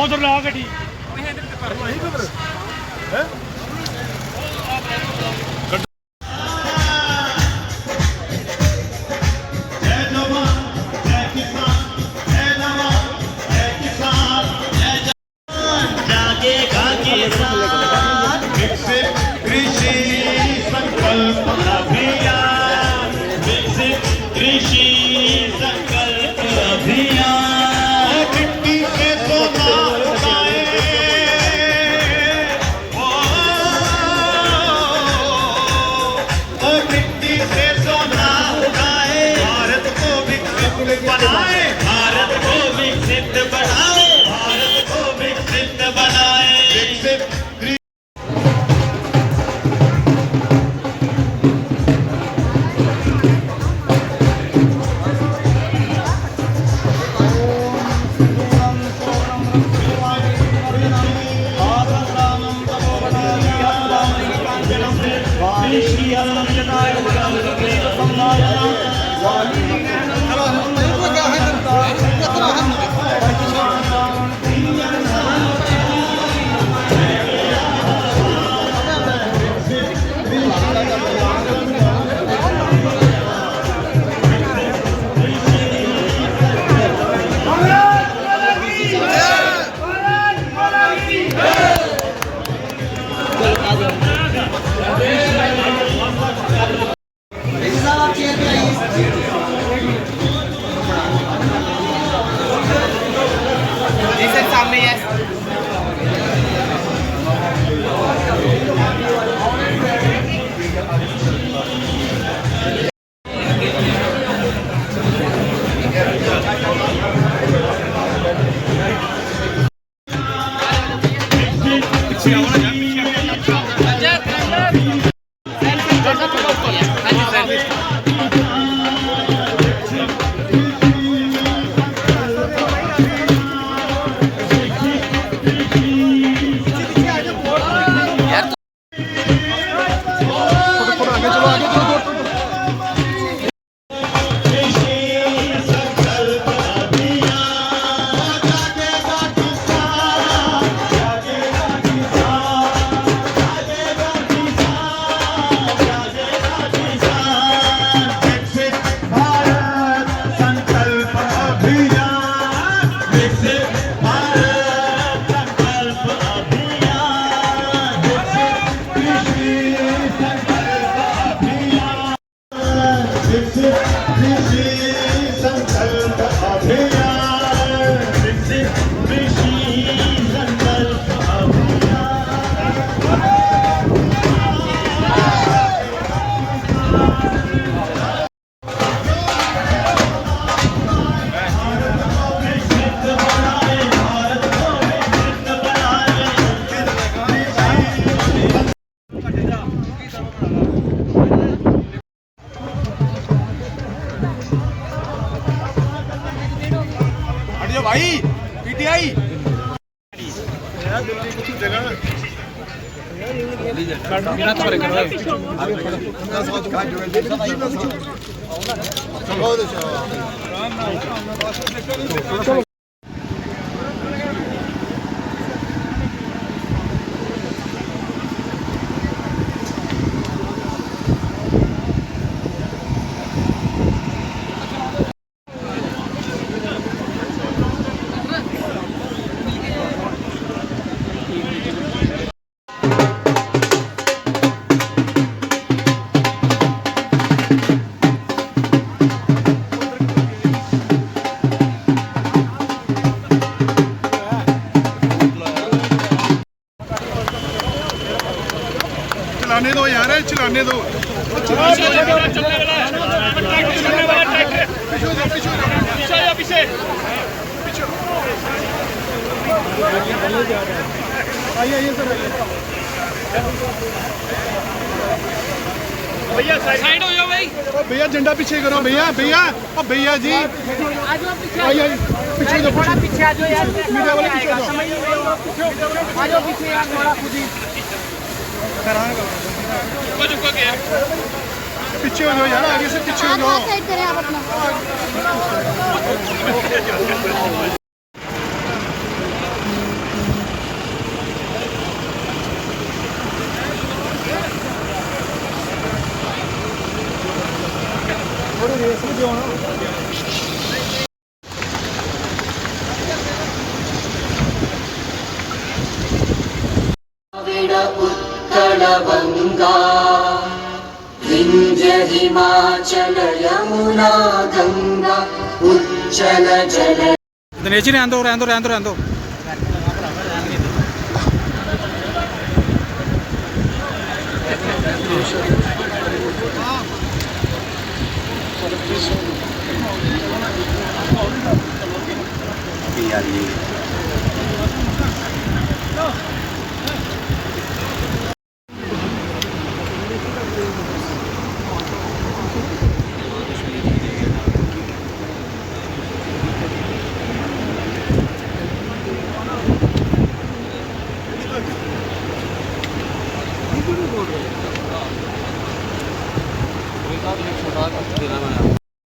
उधर ला गड्डी भाई पीटीआई चलाने दो यार, चलाने दो। आइए सर, भैया साइड हो जाओ भाई। भैया झंडा पीछे करो भैया, भैया और भैया जी आइए पीछे जाओ, पीछे आ जाओ यार, मीडिया वाले पीछे आ जाओ पीछे यार, थोड़ा खुद ही पीछे हो जाओ यार, आगे से पीछे हो जाओ। साइड करें आप अपना। प्लवंगा विंध्य हिमाचल यमुना गंगा उज्जल जल। दिनेश जी रहने दो रहने दो रहने दो रहने दो।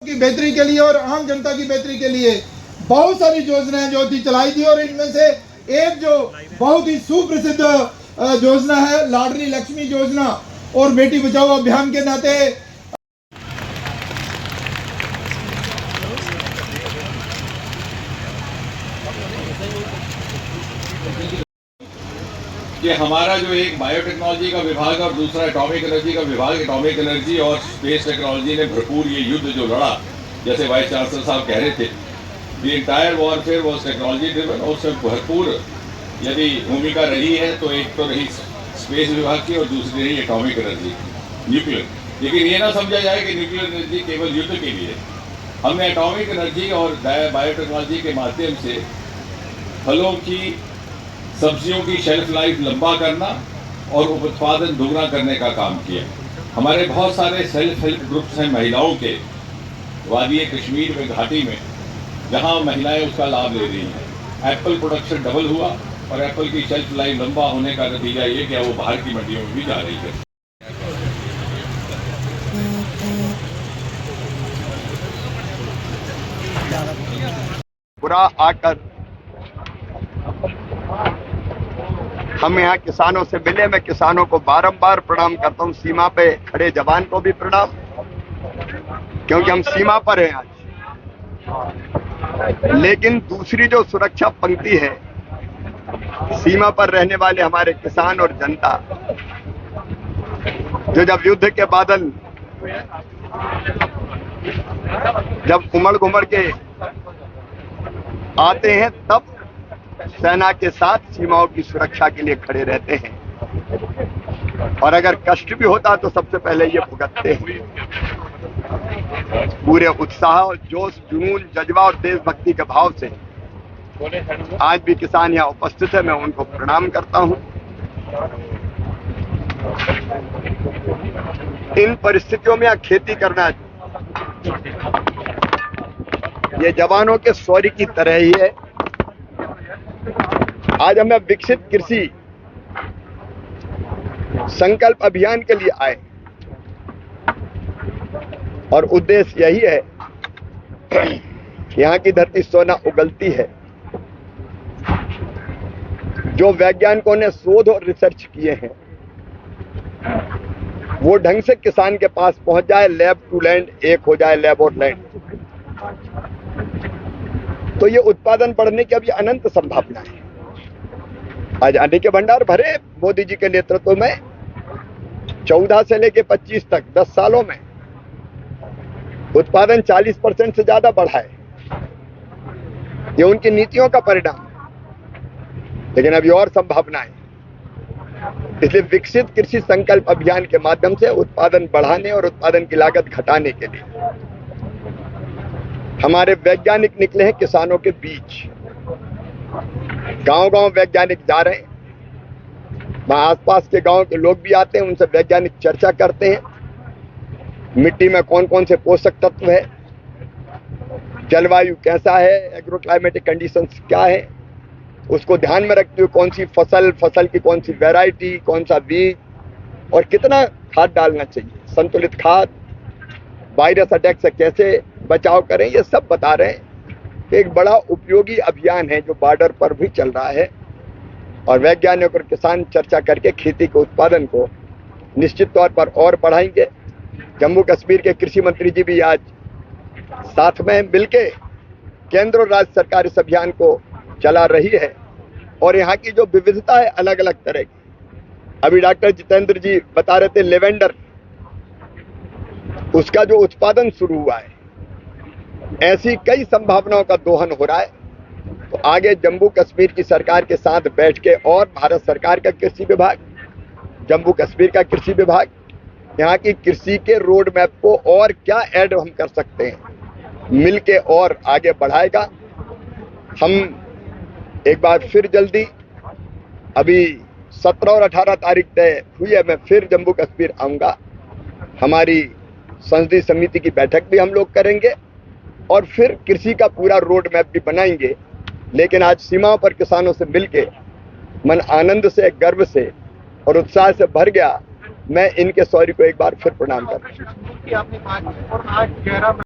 की बेहतरी के लिए और आम जनता की बेहतरी के लिए बहुत सारी योजनाएं जो थी चलाई थी, और इनमें से एक जो बहुत ही सुप्रसिद्ध योजना है लाडली लक्ष्मी योजना, और बेटी बचाओ अभियान के नाते कि हमारा जो एक बायोटेक्नोलॉजी का विभाग और दूसरा एटॉमिक एनर्जी का विभाग, एटॉमिक एनर्जी और स्पेस टेक्नोलॉजी ने भरपूर ये युद्ध जो लड़ा, जैसे वाइस चांसलर साहब कह रहे थे, the entire warfare was technology driven, और उसमें भरपूर यदि भूमिका रही है तो एक तो रही स्पेस विभाग की और दूसरी रही एटॉमिक एनर्जी, न्यूक्लियर। लेकिन ये ना समझा जाए कि न्यूक्लियर एनर्जी केवल युद्ध के लिए। हमने एटॉमिक एनर्जी और बायोटेक्नोलॉजी के माध्यम से फलों की, सब्जियों की शेल्फ लाइफ लंबा करना और उत्पादन दुगना करने का काम किया। हमारे बहुत सारे सेल्फ हेल्प ग्रुप्स हैं महिलाओं के, वादी कश्मीर में, घाटी में, जहां महिलाएं उसका लाभ ले रही हैं। एप्पल प्रोडक्शन डबल हुआ और एप्पल की शेल्फ लाइफ लंबा होने का नतीजा ये कि वो बाहर की मंडियों में भी जा रही है। पूरा आकर हम यहाँ किसानों से मिले। मैं किसानों को बारंबार प्रणाम करता हूँ, सीमा पे खड़े जवान को भी प्रणाम, क्योंकि हम सीमा पर हैं आज। लेकिन दूसरी जो सुरक्षा पंक्ति है, सीमा पर रहने वाले हमारे किसान और जनता, जो जब युद्ध के बादल जब उमड़ घुमड़ के आते हैं, तब सेना के साथ सीमाओं की सुरक्षा के लिए खड़े रहते हैं, और अगर कष्ट भी होता तो सबसे पहले ये भुगतते हैं। पूरे उत्साह और जोश, जुनून, जज्बा और देशभक्ति के भाव से आज भी किसान यहाँ उपस्थित है। मैं उनको प्रणाम करता हूं। इन परिस्थितियों में खेती करना ये जवानों के शौर्य की तरह ही है। आज हमें विकसित कृषि संकल्प अभियान के लिए आए, और उद्देश्य यही है कि यहाँ की धरती सोना उगलती है। जो वैज्ञानिकों ने शोध और रिसर्च किए हैं वो ढंग से किसान के पास पहुंच जाए, लैब टू लैंड एक हो जाए, लैब और लैंड। तो ये उत्पादन बढ़ने की अभी अनंत संभावना है। आज अन्न के भंडार भरे मोदी जी के नेतृत्व में 14 से लेकर 25 तक 10 सालों में उत्पादन 40% से ज्यादा बढ़ा है। ये उनकी नीतियों का परिणाम है, लेकिन अभी और संभावनाएं। इसलिए विकसित कृषि संकल्प अभियान के माध्यम से उत्पादन बढ़ाने और उत्पादन की लागत घटाने के लिए हमारे वैज्ञानिक निकले हैं किसानों के बीच। गांव-गांव वैज्ञानिक जा रहे हैं, वहां आसपास के गांव के लोग भी आते हैं, उनसे वैज्ञानिक चर्चा करते हैं। मिट्टी में कौन कौन से पोषक तत्व है, जलवायु कैसा है, एग्रो क्लाइमेटिक कंडीशंस क्या है, उसको ध्यान में रखते हुए कौन सी फसल की कौन सी वैरायटी, कौन सा बीज और कितना खाद डालना चाहिए, संतुलित खाद, वायरस अटैक से कैसे बचाव करें, ये सब बता रहे हैं। एक बड़ा उपयोगी अभियान है जो बॉर्डर पर भी चल रहा है, और वैज्ञानिक और किसान चर्चा करके खेती के उत्पादन को निश्चित तौर पर और बढ़ाएंगे। जम्मू कश्मीर के कृषि मंत्री जी भी आज साथ में मिलके केंद्र और राज्य सरकार इस अभियान को चला रही है, और यहाँ की जो विविधता है अलग अलग तरह की, अभी डॉक्टर जितेंद्र जी बता रहे थे लेवेंडर, उसका जो उत्पादन शुरू हुआ है, ऐसी कई संभावनाओं का दोहन हो रहा है। तो आगे जम्मू कश्मीर की सरकार के साथ बैठ के और भारत सरकार का कृषि विभाग, जम्मू कश्मीर का कृषि विभाग, यहाँ की कृषि के रोड मैप को और क्या ऐड हम कर सकते हैं, मिलके और आगे बढ़ाएगा। हम एक बार फिर जल्दी, अभी 17 और 18 तारीख तय हुई है, मैं फिर जम्मू कश्मीर आऊँगा। हमारी संसदीय समिति की बैठक भी हम लोग करेंगे और फिर कृषि का पूरा रोड मैप भी बनाएंगे। लेकिन आज सीमाओं पर किसानों से मिलके मन आनंद से, गर्व से और उत्साह से भर गया। मैं इनके शौर्य को एक बार फिर प्रणाम करता हूं। आपने बात और आज 11